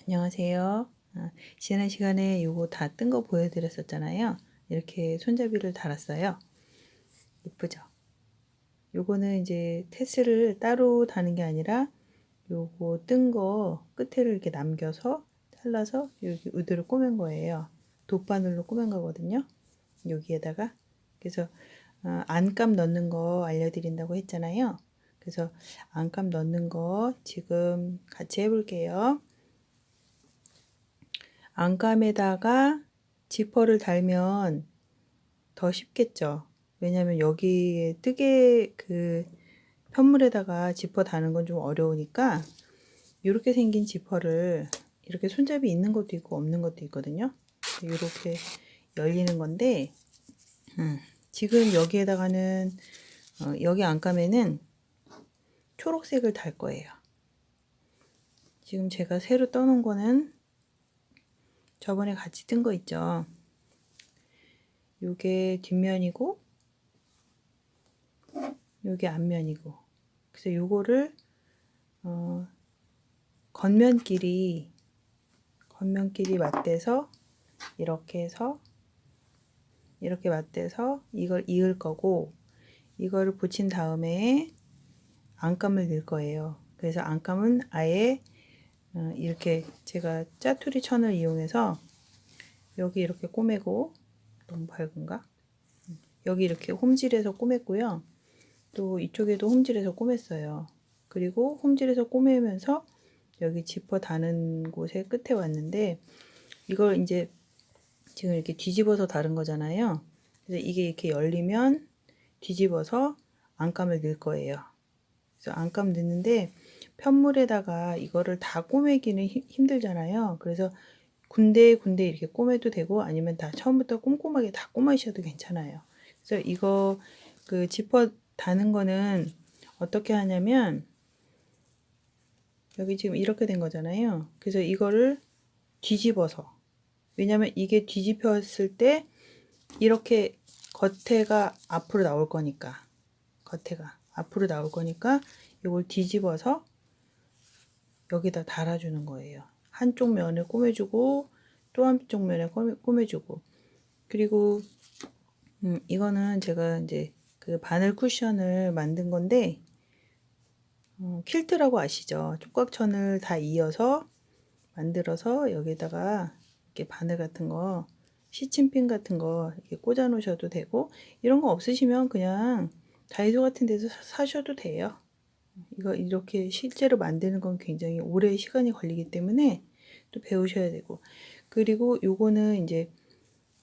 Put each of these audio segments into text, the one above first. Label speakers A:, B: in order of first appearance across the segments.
A: 안녕하세요. 지난 시간에 요거 다 뜬 거 보여드렸었잖아요. 이렇게 손잡이를 달았어요. 예쁘죠? 요거는 이제 테스를 따로 다는 게 아니라 요거 뜬 거 끝에를 이렇게 남겨서 잘라서 여기 의도를 꼬맨 거예요. 돗바늘로 꼬맨 거거든요. 여기에다가. 그래서 안감 넣는 거 알려드린다고 했잖아요. 그래서 안감 넣는 거 지금 같이 해볼게요. 안감에다가 지퍼를 달면 더 쉽겠죠. 왜냐면 여기에 뜨개 편물에다가 지퍼 다는 건 좀 어려우니까 이렇게 생긴 지퍼를 이렇게 손잡이 있는 것도 있고 없는 것도 있거든요. 이렇게 열리는 건데 지금 여기에다가는 여기 안감에는 초록색을 달 거예요. 지금 제가 새로 떠놓은 거는 저번에 같이 뜬 거 있죠. 요게 뒷면이고 요게 앞면이고, 그래서 요거를 겉면끼리 맞대서 이렇게 해서 이렇게 맞대서 이걸 이을 거고, 이거를 붙인 다음에 안감을 넣을 거예요. 그래서 안감은 아예 이렇게 제가 짜투리 천을 이용해서 여기 이렇게 꼬매고, 너무 밝은가? 여기 이렇게 홈질해서 꼬맸고요. 또 이쪽에도 홈질해서 꼬맸어요. 그리고 홈질해서 꼬매면서 여기 지퍼 다는 곳에 끝에 왔는데, 이걸 이제 지금 이렇게 뒤집어서 다른 거잖아요. 그래서 이게 이렇게 열리면 뒤집어서 안감을 넣을 거예요. 그래서 안감 넣는데 편물에다가 이거를 다 꼬매기는 힘들잖아요. 그래서 군데군데 이렇게 꼬매도 되고, 아니면 다 처음부터 꼼꼼하게 다 꼬매셔도 괜찮아요. 그래서 이거 지퍼 다는 거는 어떻게 하냐면, 여기 지금 이렇게 된 거잖아요. 그래서 이거를 뒤집어서, 왜냐면 이게 뒤집혔을 때 이렇게 겉에가 앞으로 나올 거니까, 이걸 뒤집어서 여기다 달아주는 거예요. 한쪽 면을 꼬매주고 또 한쪽 면에 꼬매주고. 그리고 이거는 제가 이제 바늘 쿠션을 만든 건데, 퀼트라고 아시죠? 쪽각천을 다 이어서 만들어서 여기다가 이렇게 바늘 같은 거, 시침핀 같은 거 이렇게 꽂아 놓으셔도 되고, 이런 거 없으시면 그냥 다이소 같은 데서 사셔도 돼요. 이거 이렇게 실제로 만드는 건 굉장히 오래 시간이 걸리기 때문에 또 배우셔야 되고, 그리고 요거는 이제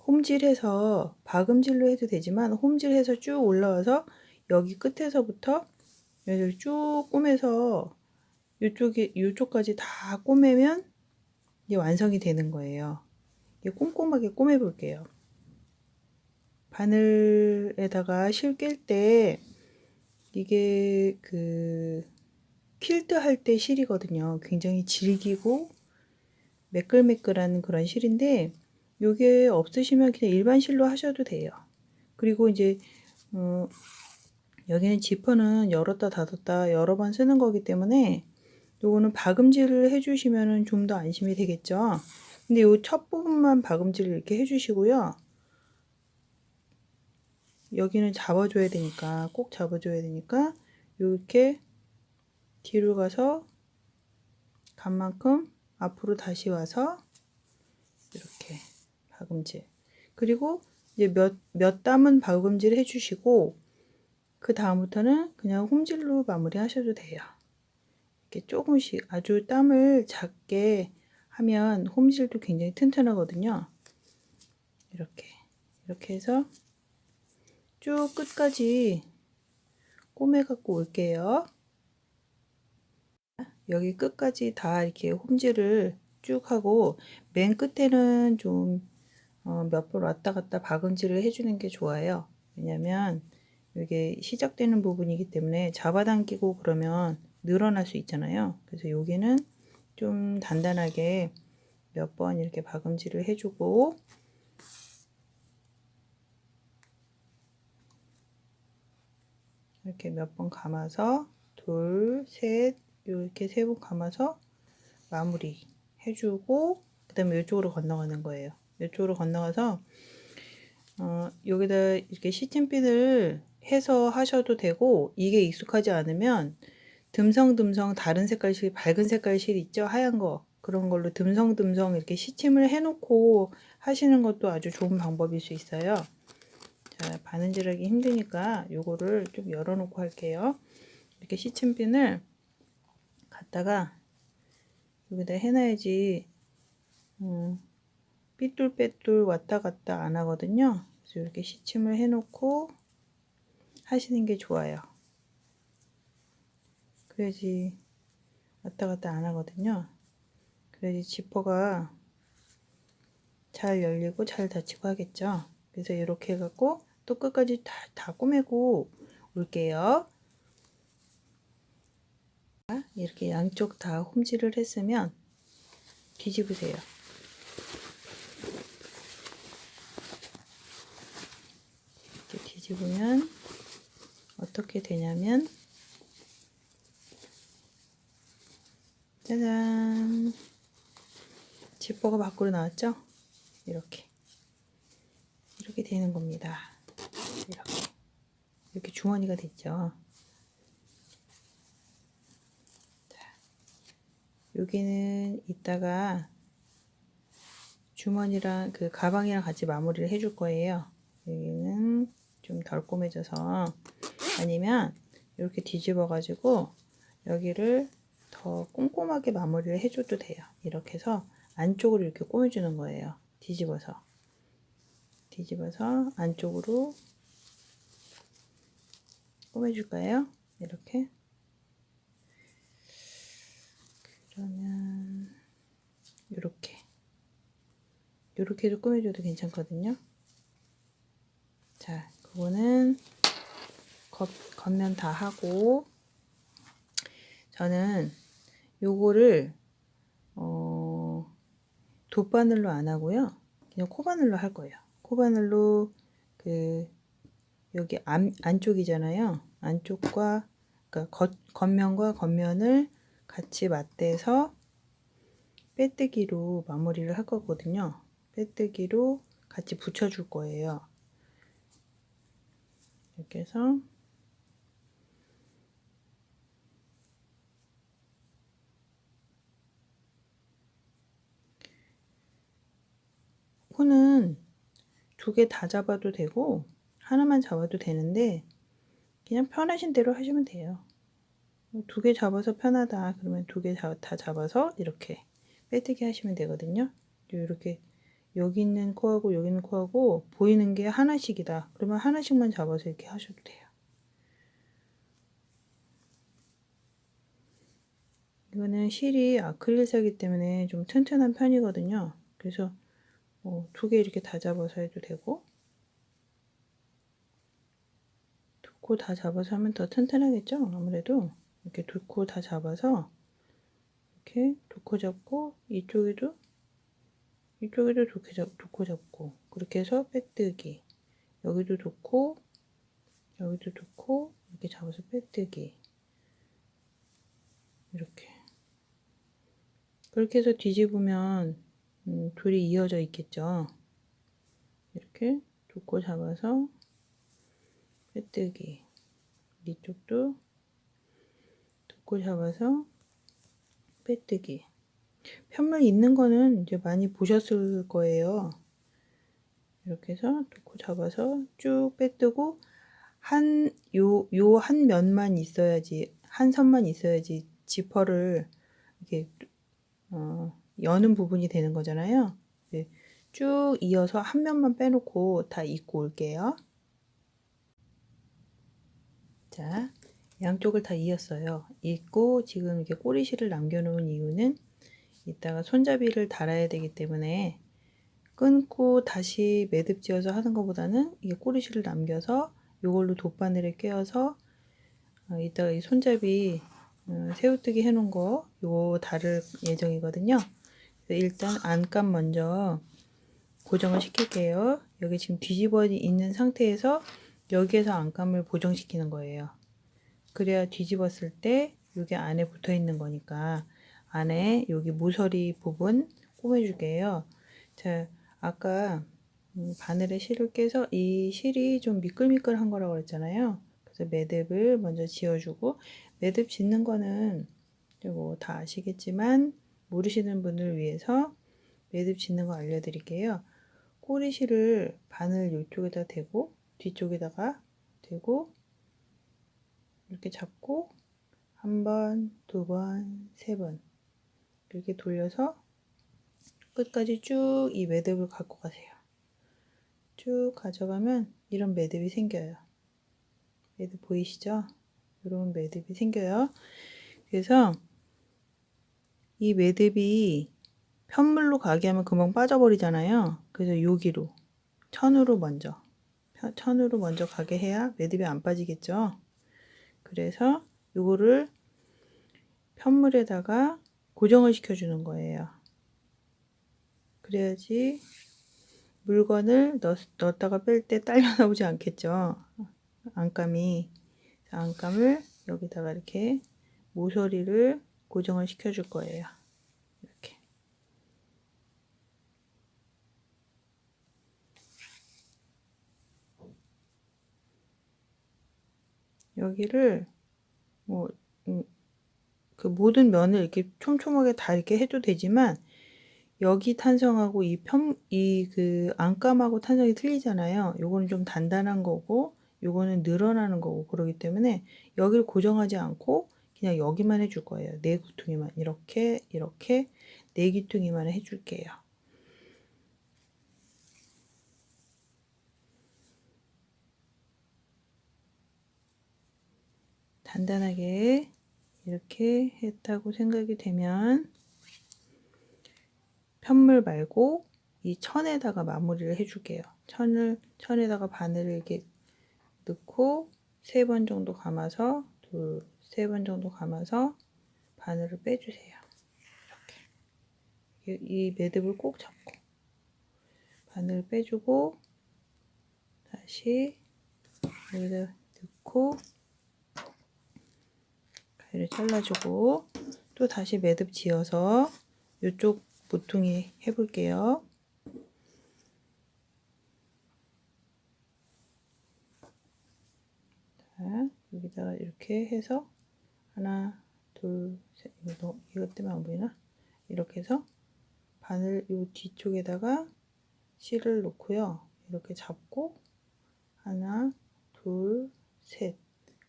A: 홈질해서 박음질로 해도 되지만, 홈질해서 쭉 올라와서 여기 끝에서부터 여기를 쭉 꼬매서 요쪽까지 다 꼬매면 이제 완성이 되는 거예요. 이게 꼼꼼하게 꼬매 볼게요. 바늘에다가 실 낄 때 이게 퀼트 할 때 실이거든요. 굉장히 질기고 매끌매끌한 그런 실인데, 요게 없으시면 그냥 일반 실로 하셔도 돼요. 그리고 이제 여기는 지퍼는 열었다 닫았다 여러 번 쓰는 거기 때문에 요거는 박음질을 해주시면 좀 더 안심이 되겠죠. 근데 요 첫 부분만 박음질을 이렇게 해주시고요. 여기는 잡아줘야 되니까, 꼭 잡아줘야 되니까 이렇게 뒤로 가서 간 만큼 앞으로 다시 와서 이렇게 박음질. 그리고 이제 몇 담은 박음질 해주시고, 그 다음부터는 그냥 홈질로 마무리 하셔도 돼요. 이렇게 조금씩 아주 땀을 작게 하면 홈질도 굉장히 튼튼하거든요. 이렇게 해서 쭉 끝까지 꼬매 갖고 올게요. 여기 끝까지 다 이렇게 홈질을 쭉 하고, 맨 끝에는 좀 몇 번 왔다 갔다 박음질을 해주는 게 좋아요. 왜냐면 이게 시작되는 부분이기 때문에 잡아당기고 그러면 늘어날 수 있잖아요. 그래서 여기는 좀 단단하게 몇 번 이렇게 박음질을 해주고, 이렇게 몇 번 감아서 둘, 셋, 이렇게 세 번 감아서 마무리 해주고 그 다음에 이쪽으로 건너가는 거예요. 이쪽으로 건너가서 여기다 이렇게 시침핀을 해서 하셔도 되고, 이게 익숙하지 않으면 듬성듬성 다른 색깔 실, 밝은 색깔 실 있죠? 하얀 거. 그런 걸로 듬성듬성 이렇게 시침을 해놓고 하시는 것도 아주 좋은 방법일 수 있어요. 자, 바느질하기 힘드니까 요거를 좀 열어놓고 할게요. 이렇게 시침핀을 갖다가 여기다 해놔야지 삐뚤빼뚤 왔다 갔다 안 하거든요. 그래서 이렇게 시침을 해놓고 하시는 게 좋아요. 그래야지 왔다 갔다 안 하거든요. 그래야지 지퍼가 잘 열리고 잘 닫히고 하겠죠. 그래서 이렇게 해갖고 또 끝까지 다 꼬매고 올게요. 이렇게 양쪽 다 홈질을 했으면 뒤집으세요. 이렇게 뒤집으면 어떻게 되냐면, 짜잔, 지퍼가 밖으로 나왔죠? 이렇게 되는 겁니다. 이렇게 주머니가 됐죠. 자, 여기는 이따가 주머니랑 그 가방이랑 같이 마무리를 해줄 거예요. 여기는 좀 덜 꼬매져서, 아니면 이렇게 뒤집어 가지고 여기를 더 꼼꼼하게 마무리를 해줘도 돼요. 이렇게 해서 안쪽으로 이렇게 꼬매주는 거예요. 뒤집어서 안쪽으로 꼬매줄까요? 이렇게. 그러면 이렇게도 꼬매줘도 괜찮거든요. 자, 그거는 겉면 다 하고, 저는 요거를 돗바늘로 안 하고요, 그냥 코바늘로 할 거예요. 코바늘로 여기 안쪽이잖아요. 안쪽과, 그러니까 겉면과 겉면을 같이 맞대서 빼뜨기로 마무리를 할 거거든요. 빼뜨기로 같이 붙여줄 거예요. 이렇게 해서 코는 2개 다 잡아도 되고 하나만 잡아도 되는데, 그냥 편하신 대로 하시면 돼요. 2개 잡아서 편하다 그러면 2개 다 잡아서 이렇게 빼뜨기 하시면 되거든요. 이렇게 여기 있는 코하고 여기 있는 코하고 보이는 게 하나씩이다 그러면 하나씩만 잡아서 이렇게 하셔도 돼요. 이거는 실이 아크릴이기 때문에 좀 튼튼한 편이거든요. 그래서 2개 이렇게 다 잡아서 해도 되고, 2코 다 잡아서 하면 더 튼튼하겠죠? 아무래도 이렇게 2코 다 잡아서 이렇게 2코 잡고, 이쪽에도 2코 잡고, 그렇게 해서 빼뜨기, 여기도 2코, 여기도 2코 이렇게 잡아서 빼뜨기, 이렇게. 그렇게 해서 뒤집으면 둘이 이어져 있겠죠. 이렇게 2코 잡아서 빼뜨기, 이쪽도 2코 잡아서 빼뜨기. 편물 있는 거는 이제 많이 보셨을 거예요. 이렇게 해서 2코 잡아서 쭉 빼뜨고, 요 한 면만 있어야지, 한 선만 있어야지 지퍼를 이렇게 여는 부분이 되는 거잖아요. 쭉 이어서 한 면만 빼놓고 다 입고 올게요. 자, 양쪽을 다 이었어요. 입고 지금 이렇게 꼬리실을 남겨놓은 이유는 이따가 손잡이를 달아야 되기 때문에, 끊고 다시 매듭 지어서 하는 것보다는 이게 꼬리실을 남겨서 이걸로 돗바늘에 꿰어서 이따가 이 손잡이 새우뜨기 해놓은 거 요거 다를 예정이거든요. 일단 안감 먼저 고정을 시킬게요. 여기 지금 뒤집어 있는 상태에서 여기에서 안감을 고정시키는 거예요. 그래야 뒤집었을 때 이게 안에 붙어 있는 거니까 안에 여기 모서리 부분 꼬매줄게요. 자, 아까 바늘에 실을 깨서 이 실이 좀 미끌미끌한 거라고 그랬잖아요. 그래서 매듭을 먼저 지어주고, 매듭 짓는 거는 뭐 다 아시겠지만 모르시는 분을 위해서 매듭 짓는 거 알려드릴게요. 꼬리실을 바늘 이쪽에다 대고 뒤쪽에다가 대고 이렇게 잡고 한 번, 두 번, 세 번 이렇게 돌려서 끝까지 쭉 이 매듭을 갖고 가세요. 쭉 가져가면 이런 매듭이 생겨요. 매듭 보이시죠? 이런 매듭이 생겨요. 그래서 이 매듭이 편물로 가게 하면 금방 빠져버리잖아요. 그래서 여기로 천으로 먼저 가게 해야 매듭이 안 빠지겠죠. 그래서 요거를 편물에다가 고정을 시켜주는 거예요. 그래야지 물건을 넣었다가 뺄 때 딸려 나오지 않겠죠. 안감이. 안감을 여기다가 이렇게 모서리를 고정을 시켜줄 거예요. 이렇게. 여기를 뭐 그 모든 면을 이렇게 촘촘하게 다 이렇게 해도 되지만 여기 탄성하고 이 그 안감하고 탄성이 틀리잖아요. 요거는 좀 단단한 거고 요거는 늘어나는 거고 그러기 때문에 여기를 고정하지 않고 그냥 여기만 해줄 거예요. 네 귀퉁이만 이렇게 네 귀퉁이만 해줄게요. 단단하게 이렇게 했다고 생각이 되면 편물 말고 이 천에다가 마무리를 해줄게요. 천에다가 바늘을 이렇게 넣고 3번 정도 감아서 세 번 정도 감아서 바늘을 빼주세요. 이렇게 이 매듭을 꼭 잡고 바늘을 빼주고 다시 여기다 넣고 가위를 잘라주고 또 다시 매듭 지어서 이쪽 모퉁이 해볼게요. 자, 여기다가 이렇게 해서 하나, 둘, 셋. 이것 때문에 안 보이나? 이렇게 해서 바늘 요 뒤쪽에다가 실을 놓고요. 이렇게 잡고 하나, 둘, 셋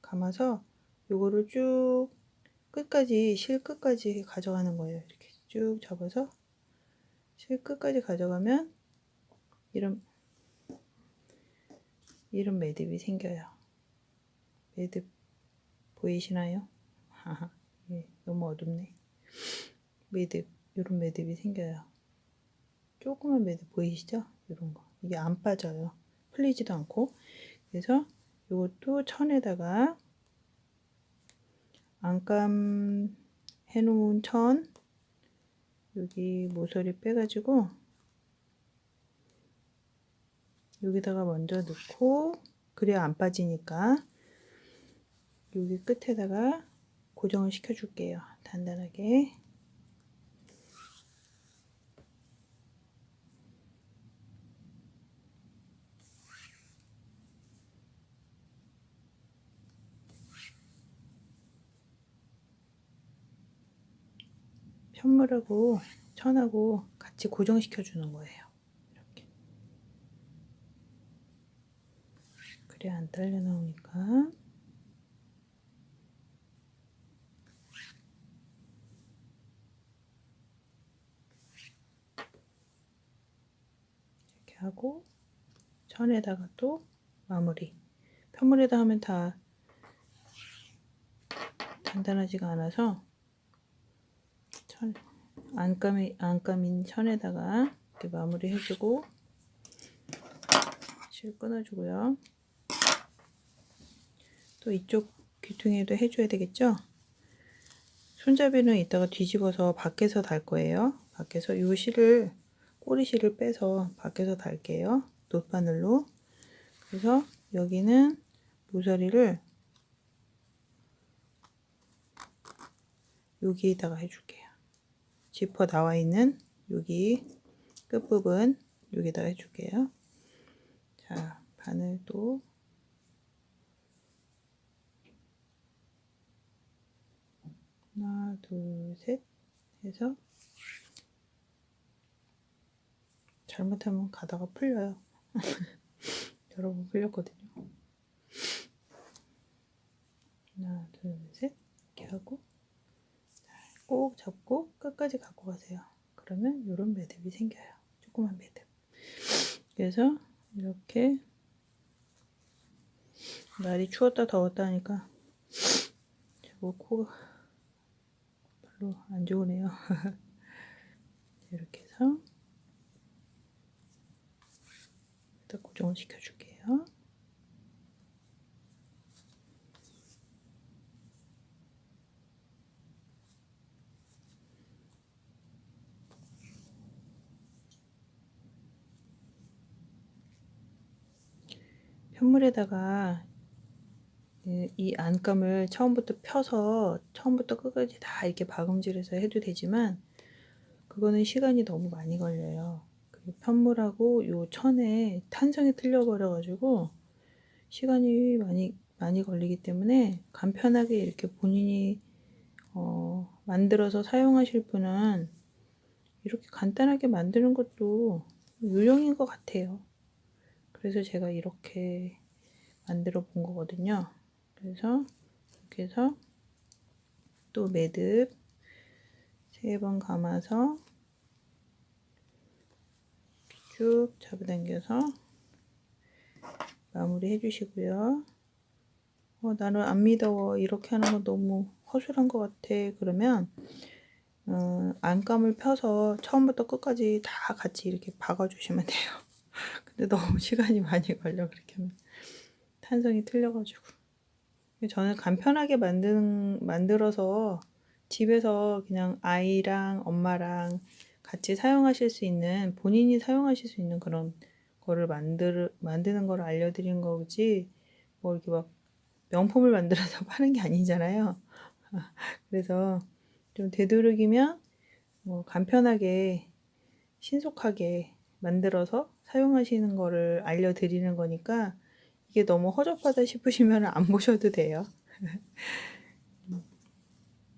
A: 감아서 요거를 쭉 끝까지 실 끝까지 가져가는 거예요. 이렇게 쭉 잡아서 실 끝까지 가져가면 이런 매듭이 생겨요. 매듭 보이시나요? 예, 너무 어둡네. 매듭, 이런 매듭이 생겨요. 조그만 매듭 보이시죠? 이런 거. 이게 안 빠져요. 풀리지도 않고. 그래서 이것도 천에다가 안감 해놓은 천 여기 모서리 빼가지고 여기다가 먼저 넣고 그래야 안 빠지니까 여기 끝에다가 고정을 시켜 줄게요. 단단하게. 편물하고 천하고 같이 고정시켜 주는 거예요. 이렇게. 그래야 안 딸려 나오니까. 이렇게 하고 천에다가 또 마무리. 편물에다 하면 다 단단하지가 않아서 안감인 천에다가 이렇게 마무리 해주고 실 끊어주고요. 또 이쪽 귀퉁이에도 해줘야 되겠죠? 손잡이는 이따가 뒤집어서 밖에서 달 거예요. 밖에서 이 실을 꼬리실을 빼서 밖에서 달게요. 놋바늘로. 그래서 여기는 모서리를 여기에다가 해줄게요. 지퍼 나와 있는 여기 끝부분 여기다 해줄게요. 자, 바늘도 하나, 둘, 셋 해서 잘못하면 가다가 풀려요. 여러 번 풀렸거든요. 하나, 둘, 셋 이렇게 하고 꼭 잡고 끝까지 갖고 가세요. 그러면 이런 매듭이 생겨요. 조그만 매듭. 그래서 이렇게 날이 추웠다 더웠다 하니까 자꾸 코가 별로 안 좋으네요. 이렇게 해서 일단 고정을 시켜줄게요. 편물에다가 이 안감을 처음부터 펴서 처음부터 끝까지 다 이렇게 박음질해서 해도 되지만 그거는 시간이 너무 많이 걸려요. 그리고 편물하고 요 천에 탄성이 틀려버려 가지고 시간이 많이 걸리기 때문에 간편하게 이렇게 본인이 만들어서 사용하실 분은 이렇게 간단하게 만드는 것도 요령인 것 같아요. 그래서 제가 이렇게 만들어 본 거거든요. 그래서 이렇게 해서 또 매듭 3번 감아서 쭉 잡아당겨서 마무리 해주시고요. 나는 안 믿어. 이렇게 하는 거 너무 허술한 것 같아. 그러면 안감을 펴서 처음부터 끝까지 다 같이 이렇게 박아주시면 돼요. 근데 너무 시간이 많이 걸려. 그렇게 하면 탄성이 틀려가지고. 저는 간편하게 만들어서 집에서 그냥 아이랑 엄마랑 같이 사용하실 수 있는, 본인이 사용하실 수 있는 그런 거를 만드는 걸 알려드린 거지, 뭐 이렇게 막 명품을 만들어서 파는 게 아니잖아요. 그래서 좀 되도록이면 뭐 간편하게 신속하게 만들어서 사용하시는 거를 알려드리는 거니까 이게 너무 허접하다 싶으시면 안 보셔도 돼요.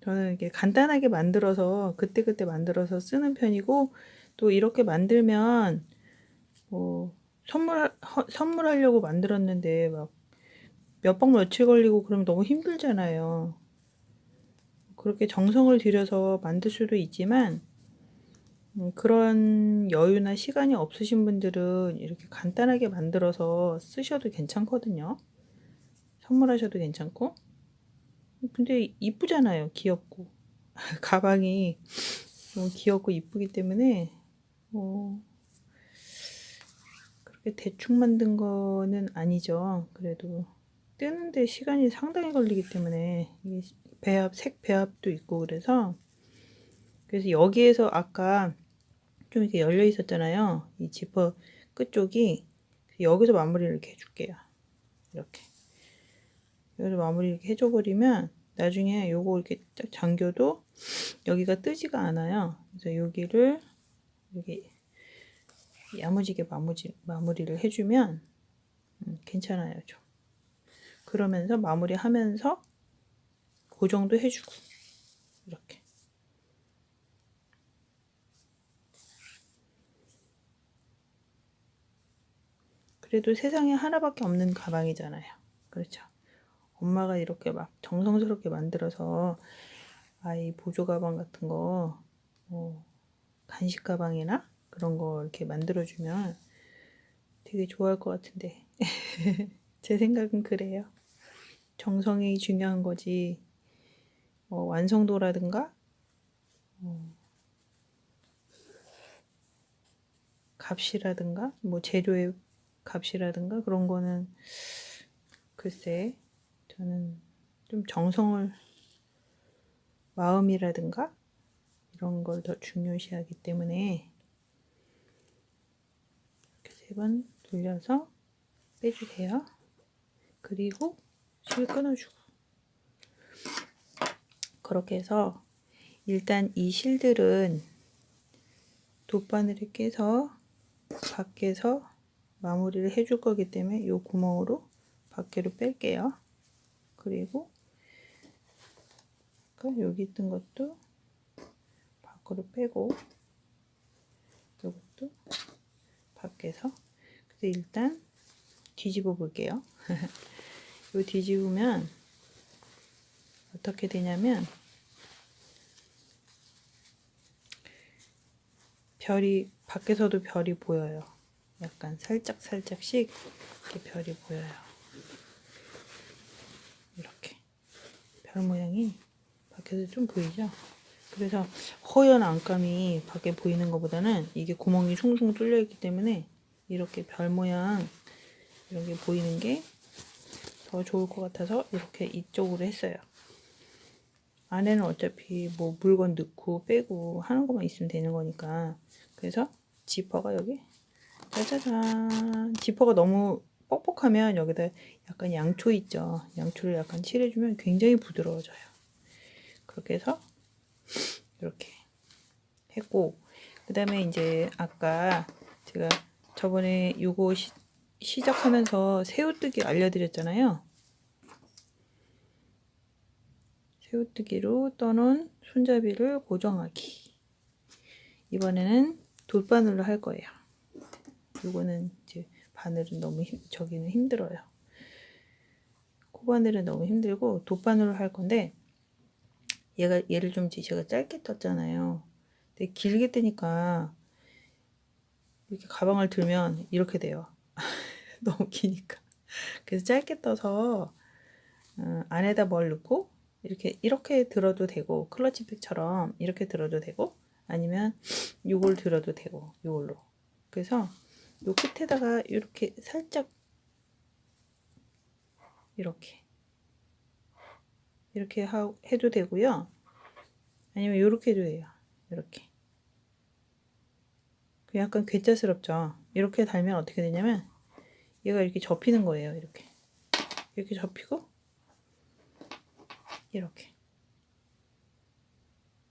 A: 저는 이렇게 간단하게 만들어서 그때그때 만들어서 쓰는 편이고, 또 이렇게 만들면 뭐 선물하려고 만들었는데 막 몇 박 며칠 걸리고 그러면 너무 힘들잖아요. 그렇게 정성을 들여서 만들 수도 있지만 그런 여유나 시간이 없으신 분들은 이렇게 간단하게 만들어서 쓰셔도 괜찮거든요. 선물하셔도 괜찮고. 근데 이쁘잖아요. 귀엽고. 가방이 너무 귀엽고 이쁘기 때문에 그렇게 대충 만든 거는 아니죠. 그래도 뜨는데 시간이 상당히 걸리기 때문에 이게 색 배합도 있고 그래서 여기에서 아까 좀 이렇게 열려 있었잖아요. 이 지퍼 끝쪽이. 여기서 마무리를 이렇게 해줄게요. 이렇게 여기서 마무리 이렇게 해줘 버리면 나중에 요거 이렇게 딱 잠겨도 여기가 뜨지가 않아요. 그래서 여기를 이렇게 야무지게 마무리를 해주면 괜찮아요. 좀. 그러면서 마무리하면서 고정도 해주고 이렇게. 그래도 세상에 하나밖에 없는 가방이잖아요. 그렇죠. 엄마가 이렇게 막 정성스럽게 만들어서 아이 보조 가방 같은 거, 간식 가방이나 그런 거 이렇게 만들어주면 되게 좋아할 것 같은데. 제 생각은 그래요. 정성이 중요한 거지, 완성도라든가, 값이라든가, 뭐 재료의 값이라든가 그런 거는 글쎄, 저는 좀 정성을, 마음이라든가 이런 걸 더 중요시하기 때문에 이렇게 3번 돌려서 빼주세요. 그리고 실 끊어주고. 그렇게 해서 일단 이 실들은 돗바늘에 깨서 밖에서 마무리를 해줄 거기 때문에 이 구멍으로 밖으로 뺄게요. 그리고 여기 있던 것도 밖으로 빼고 이것도 밖에서. 그래서 일단 뒤집어 볼게요. 요 뒤집으면 어떻게 되냐면 별이 밖에서도 별이 보여요. 약간 살짝씩 이렇게 별이 보여요. 이렇게 별 모양이 밖에서 좀 보이죠? 그래서 허연 안감이 밖에 보이는 것보다는 이게 구멍이 숭숭 뚫려 있기 때문에 이렇게 별 모양 이런 게 보이는 게 더 좋을 것 같아서 이렇게 이쪽으로 했어요. 안에는 어차피 뭐 물건 넣고 빼고 하는 것만 있으면 되는 거니까. 그래서 지퍼가 여기 짜자잔. 지퍼가 너무 뻑뻑하면 여기다 약간 양초 있죠. 양초를 약간 칠해주면 굉장히 부드러워져요. 그렇게 해서 이렇게 했고, 그 다음에 이제 아까 제가 저번에 요거 시작하면서 새우뜨기 알려드렸잖아요. 새우뜨기로 떠놓은 손잡이를 고정하기. 이번에는 돗바늘로 할 거예요. 요거는 이제 바늘은 너무 저기는 힘들어요. 코바늘은 너무 힘들고 돗바늘로 할 건데, 얘를 좀 제가 짧게 떴잖아요. 근데 길게 뜨니까 이렇게 가방을 들면 이렇게 돼요. 너무 기니까. 그래서 짧게 떠서 안에다 뭘 넣고 이렇게 들어도 되고, 클러치백처럼 이렇게 들어도 되고, 아니면 요걸 들어도 되고, 요걸로. 그래서 요 끝에다가 이렇게 살짝 이렇게 해도 되고요. 아니면 요렇게 해도 돼요. 이렇게. 약간 괴짜스럽죠. 이렇게 달면 어떻게 되냐면 얘가 이렇게 접히는 거예요. 이렇게 접히고 이렇게.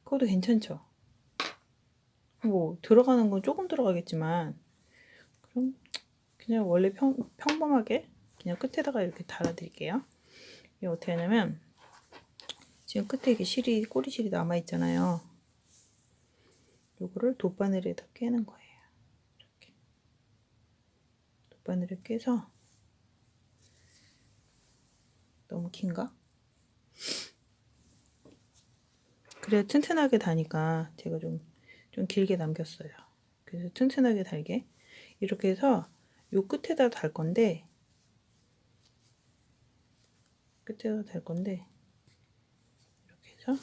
A: 그것도 괜찮죠. 뭐 들어가는 건 조금 들어가겠지만, 그럼 그냥 원래 평범하게 그냥 끝에다가 이렇게 달아드릴게요. 이게 어떻게 하냐면, 지금 끝에 이게 꼬리실이 남아있잖아요. 요거를 돗바늘에다 깨는 거예요. 이렇게. 돗바늘을 깨서, 너무 긴가? 그래야 튼튼하게 다니까 제가 좀 길게 남겼어요. 그래서 튼튼하게 달게. 이렇게 해서 요 끝에다 달 건데, 이렇게 해서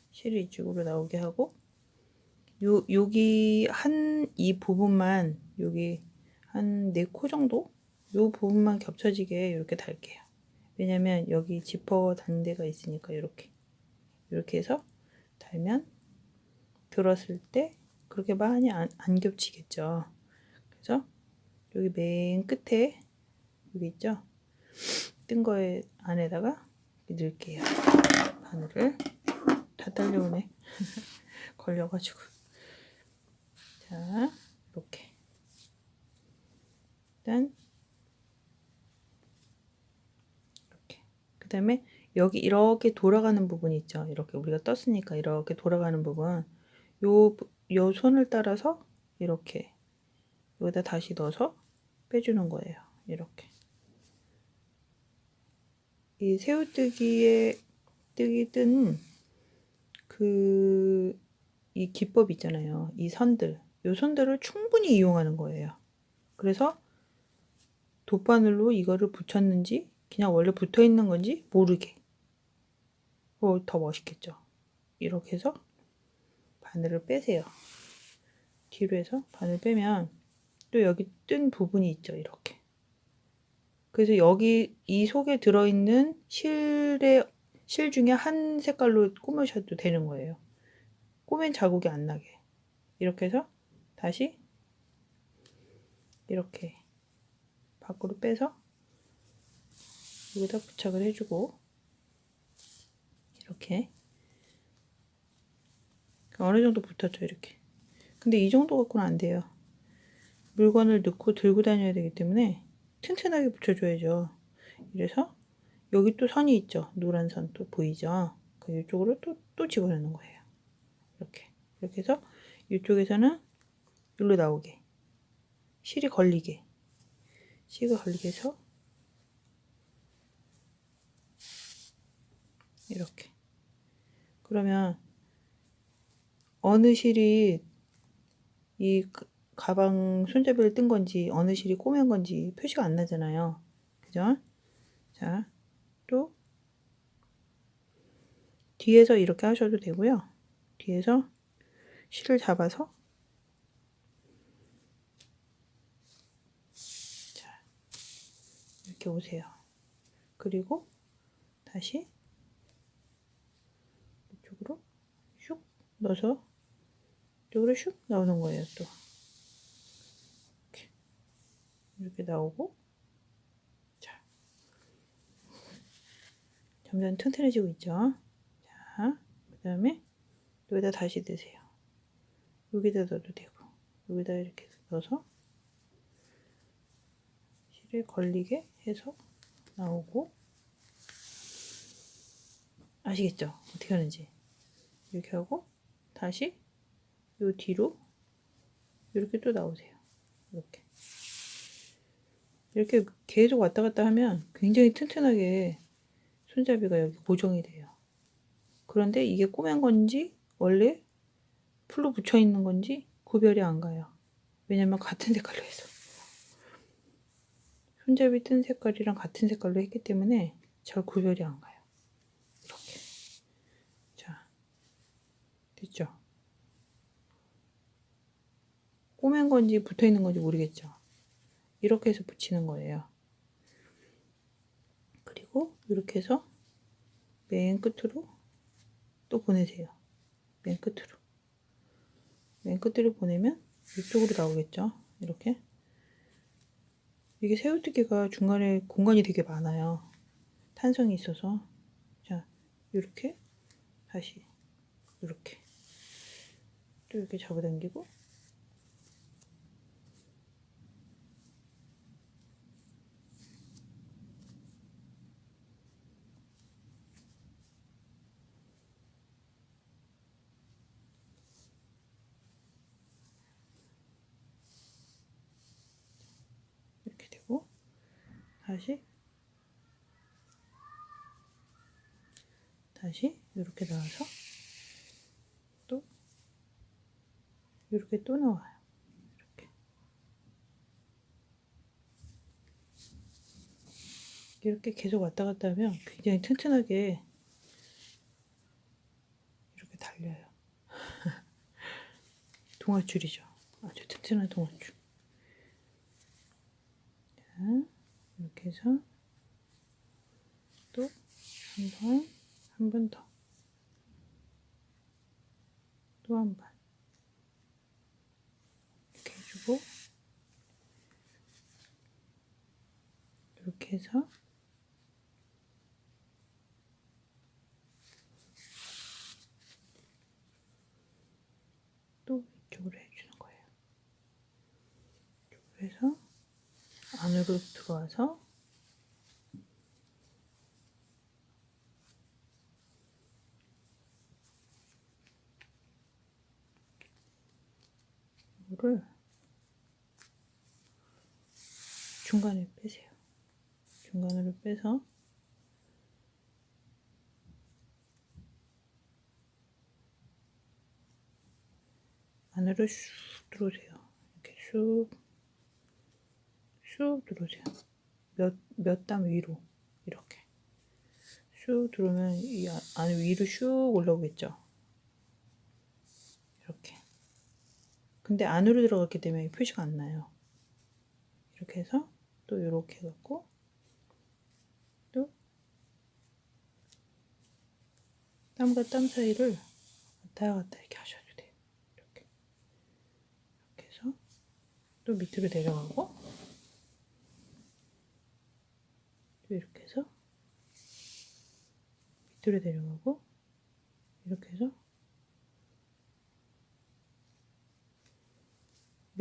A: 실이 이쪽으로 나오게 하고, 여기 이 부분만, 여기 한 4코 정도? 요 부분만 겹쳐지게 이렇게 달게요. 왜냐면 여기 지퍼 단 데가 있으니까 이렇게 해서 달면 들었을 때 그렇게 많이 안 겹치겠죠. 그래서 여기 맨 끝에 여기 있죠? 뜬 거에 안에다가 넣을게요. 바늘을 다 딸려오네. 걸려가지고. 자, 이렇게. 일단 이렇게. 그 다음에 여기 이렇게 돌아가는 부분 있죠? 이렇게 우리가 떴으니까 이렇게 돌아가는 부분. 요 손을 따라서 이렇게 여기다 다시 넣어서 빼주는 거예요. 이렇게. 이 새우뜨기에 뜨기 뜬 이 기법 있잖아요. 이 선들을 충분히 이용하는 거예요. 그래서 돗바늘로 이거를 붙였는지 그냥 원래 붙어 있는 건지 모르게. 더 멋있겠죠. 이렇게 해서 바늘을 빼세요. 뒤로 해서 바늘 빼면 또 여기 뜬 부분이 있죠. 이렇게. 그래서 여기 이 속에 들어있는 실 중에 한 색깔로 꾸며셔도 되는 거예요. 꼬맨 자국이 안 나게. 이렇게 해서 다시 이렇게 밖으로 빼서 여기다 부착을 해주고, 이렇게 어느 정도 붙었죠, 이렇게. 근데 이 정도 갖고는 안 돼요. 물건을 넣고 들고 다녀야 되기 때문에 튼튼하게 붙여줘야죠. 이래서 여기 또 선이 있죠. 노란 선 또 보이죠? 그 이쪽으로 또 집어넣는 거예요. 이렇게 해서 이쪽에서는 여기로 나오게, 실이 걸리게 해서 이렇게. 그러면 어느 실이 이 가방 손잡이를 뜬 건지 어느 실이 꼬맨 건지 표시가 안 나잖아요. 그죠? 자, 또 뒤에서 이렇게 하셔도 되고요. 뒤에서 실을 잡아서 자, 이렇게 오세요. 그리고 다시 이쪽으로 슉 넣어서 이쪽으로 슉 나오는 거예요. 또 이렇게 나오고, 자, 점점 튼튼해지고 있죠. 자, 그 다음에 여기다 다시 넣으세요. 여기다 넣어도 되고, 여기다 이렇게 넣어서 실에 걸리게 해서 나오고, 아시겠죠? 어떻게 하는지. 이렇게 하고 다시 요 뒤로 이렇게 또 나오세요. 이렇게 계속 왔다 갔다 하면 굉장히 튼튼하게 손잡이가 여기 고정이 돼요. 그런데 이게 꼬맨 건지 원래 풀로 붙여 있는 건지 구별이 안 가요. 왜냐면 같은 색깔로 해서, 손잡이 뜬 색깔이랑 같은 색깔로 했기 때문에 잘 구별이 안 가요. 이렇게. 자, 됐죠? 꼬맨 건지 붙어 있는 건지 모르겠죠? 이렇게 해서 붙이는 거예요. 그리고 이렇게 해서 맨 끝으로 또 보내세요. 맨 끝으로 보내면 이쪽으로 나오겠죠? 이렇게. 이게 새우뜨기가 중간에 공간이 되게 많아요. 탄성이 있어서. 자, 이렇게 다시 이렇게 또 이렇게 잡아당기고, 이렇게 되고, 다시 이렇게 나와서 또 이렇게 또 나와요. 이렇게 계속 왔다 갔다 하면 굉장히 튼튼하게 이렇게 달려요. 동아줄이죠. 아주 튼튼한 동아줄. 자, 이렇게 해서 또 한 번 더, 또 한 번 이렇게 해주고, 이렇게 해서 또 이쪽으로 해주는 거예요. 이쪽으로 해서 안으로 들어와서 이거를 중간에 빼세요. 중간으로 빼서 안으로 슉 들어오세요. 이렇게 쑥 들어오세요. 몇 단 위로 이렇게 쑥 들어오면 이 안 위로 슉 올라오겠죠. 이렇게. 근데 안으로 들어갔기 때문에 표시가 안 나요. 이렇게 해서 또 이렇게 해갖고 또 땀과 땀 사이를 왔다 갔다 이렇게 하셔도 돼요. 이렇게 해서 또 밑으로 내려가고, 또 이렇게 해서 밑으로 내려가고, 이렇게 해서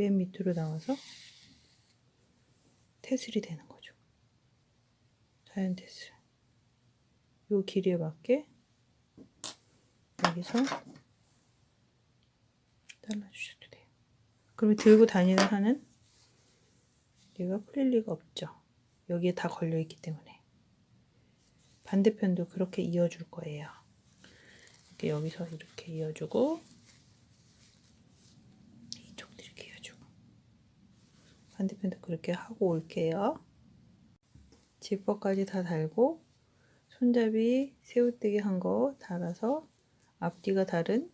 A: 맨 밑으로 나와서 테슬이 되는 거죠. 자연 테슬. 요 길이에 맞게 여기서 잘라주셔도 돼요. 그러면 들고 다니는 한은 얘가 풀릴 리가 없죠. 여기에 다 걸려있기 때문에. 반대편도 그렇게 이어줄 거예요. 이렇게 여기서 이렇게 이어주고 이쪽도 이렇게 이어주고 반대편도 그렇게 하고 올게요. 지퍼까지 다 달고 손잡이 새우뜨기 한 거 달아서 앞뒤가 다른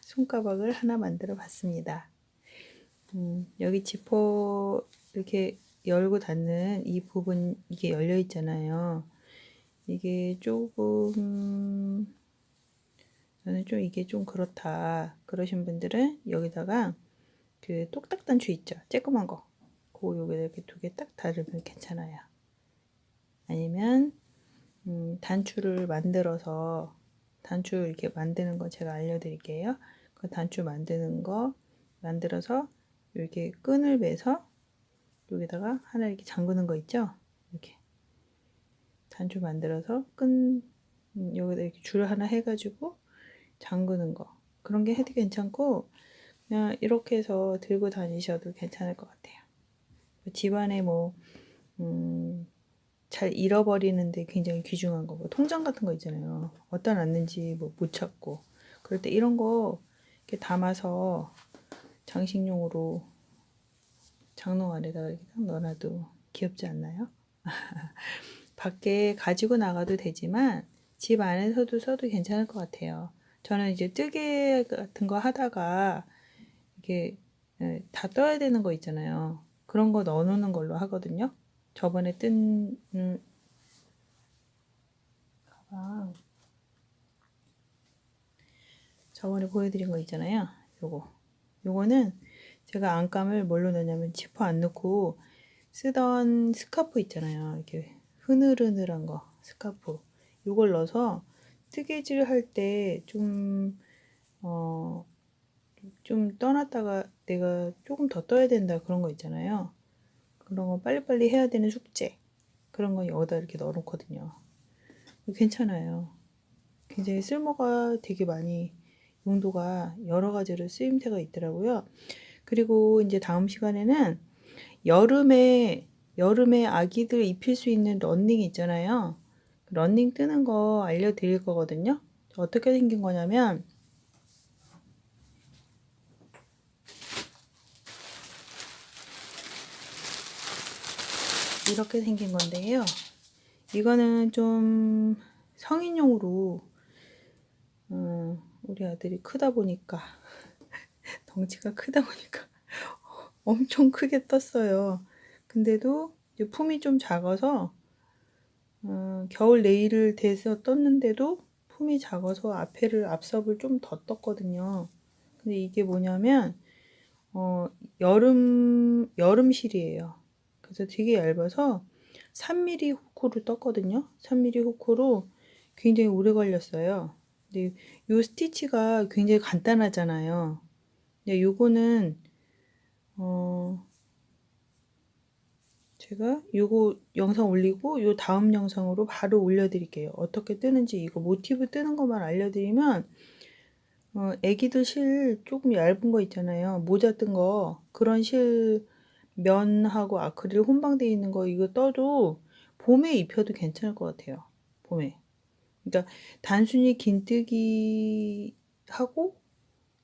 A: 손가방을 하나 만들어 봤습니다. 여기 지퍼 이렇게 열고 닫는 이 부분 이게 열려 있잖아요. 이게 조금 저는 좀 이게 좀 그렇다 그러신 분들은 여기다가 그 똑딱 단추 있죠, 쬐끄만 거, 그거 여기다 이렇게 두 개 딱 달으면 괜찮아요. 아니면 단추를 만들어서 단추 이렇게 만드는 거 제가 알려드릴게요. 그 단추 만드는 거 만들어서 이렇게 끈을 매서 여기다가 하나 이렇게 잠그는 거 있죠? 이렇게 단추 만들어서 끈 여기다 이렇게 줄 하나 해가지고 잠그는 거, 그런 게 해도 괜찮고 그냥 이렇게 해서 들고 다니셔도 괜찮을 것 같아요. 집안에 뭐 잘 잃어버리는데 굉장히 귀중한 거, 뭐 통장 같은 거 있잖아요. 어디다 놨는지 뭐 못 찾고, 그럴 때 이런 거 이렇게 담아서 장식용으로 장롱 안에다가 이렇게 딱 넣어놔도 귀엽지 않나요? 밖에 가지고 나가도 되지만 집 안에서도 써도 괜찮을 것 같아요. 저는 이제 뜨개 같은 거 하다가 이게 다 떠야 되는 거 있잖아요. 그런 거 넣어놓는 걸로 하거든요. 저번에 뜬 가방, 저번에 보여드린 거 있잖아요. 요거는 제가 안감을 뭘로 넣냐면 지퍼 안 넣고 쓰던 스카프 있잖아요. 이렇게 흐느흐느한 거, 스카프. 요걸 넣어서 뜨개질 할 때 좀 떠났다가 내가 조금 더 떠야 된다 그런 거 있잖아요. 그런 거 빨리빨리 해야 되는 숙제, 그런 거 여기다 이렇게 넣어놓거든요. 괜찮아요. 굉장히 쓸모가 되게 많이, 용도가 여러 가지로 쓰임새가 있더라고요. 그리고 이제 다음 시간에는 여름에 아기들 입힐 수 있는 런닝 있잖아요. 런닝 뜨는 거 알려드릴 거거든요. 어떻게 생긴 거냐면 이렇게 생긴 건데요. 이거는 좀 성인용으로 우리 아들이 크다 보니까 덩치가 크다 보니까 엄청 크게 떴어요. 근데도 품이 좀 작아서 겨울 네일을 대서 떴는데도 품이 작아서 앞섭을 좀 더 떴거든요. 근데 이게 뭐냐면 여름실이에요. 그래서 되게 얇아서 3mm 후크로 떴거든요. 3mm 후크로 굉장히 오래 걸렸어요. 근데 요 스티치가 굉장히 간단하잖아요. 근데 요거는 제가 요거 영상 올리고 요 다음 영상으로 바로 올려드릴게요. 어떻게 뜨는지, 이거 모티브 뜨는 것만 알려드리면 애기들 실 조금 얇은 거 있잖아요. 모자 뜬 거, 그런 실 면하고 아크릴 혼방되어 있는 거 이거 떠도 봄에 입혀도 괜찮을 것 같아요. 봄에. 그러니까 단순히 긴뜨기 하고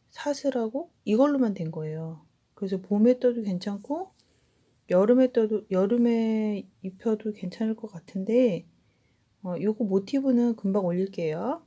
A: 사슬하고 이걸로만 된 거예요. 그래서 봄에 떠도 괜찮고 여름에 입혀도 괜찮을 것 같은데 요거 모티브는 금방 올릴게요.